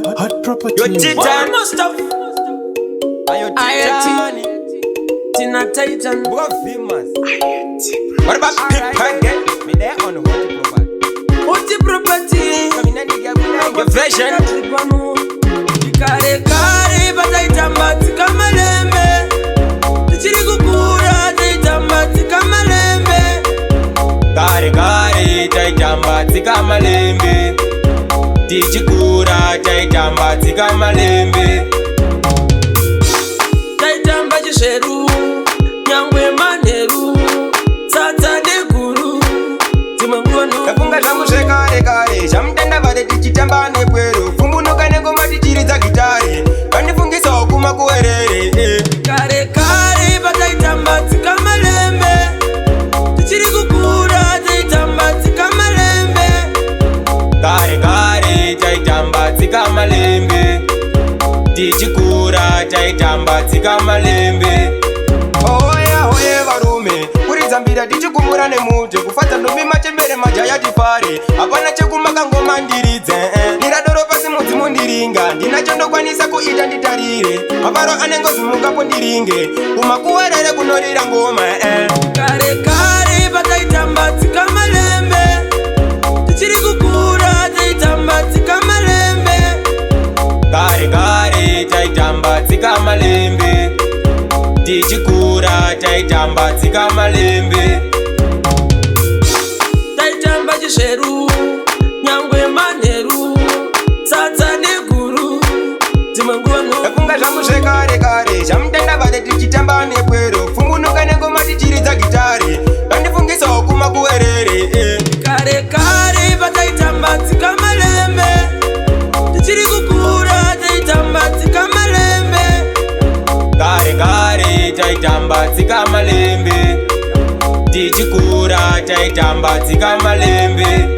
Hot property. Yo Titan Mustafa Ayo Titan Tina Titan Boy famous What about Pip again? Me there on Hot Property Hoti property Come in nigga with your version Kare kare bataitamba tika malembe Tichiri kukura taitamba tika malembe Kare kare taitamba tika malembe Tichikura taitamba tika malembe Taitamba chisheru Nyangwe maneru Sata neguru Timangwanu Kafunga zangu se kare kare Shamtenda vade tichitamba nepweru Fumbunuka negoma tichiriza gitari Kandifungisa okuma kuwerere Kare kare bataitamba tika malembe Tichiri kukura taitamba tika malembe Kare kare taitamba tika malembe Tichikura taitamba tika malembe Oya hoye varume Kurizambira tichikumura nemuje Kufata ndombi machembere majaya tifare Hapana chekumaka ngoma ndiridze Ndiradoro pasi mudzimu ndiringa Ndinachondokwanisa kuita nditarire Mavaro anengozi mungapo ndiringe Kumakuwerere kunorira ngoma Kare kare bataitamba tika malembe Tichiri kukura taitamba tika malembe Kare kare taitamba tika malembe Tichikura taitamba tika malembe Taitamba chisheru Nyangwe maneru Sata neguru Timangwanu Kafunga zangu se kare kare Shamtenda vade tichitamba nepwero Fumbunuka negoma tichiriza gitari Kandifungisa okuma kuwerere Kare kare bataitamba tika malembe Tichiri kukura taitamba tika malembe Kare kare taitamba tika malembe Tichikura taitamba tika malembe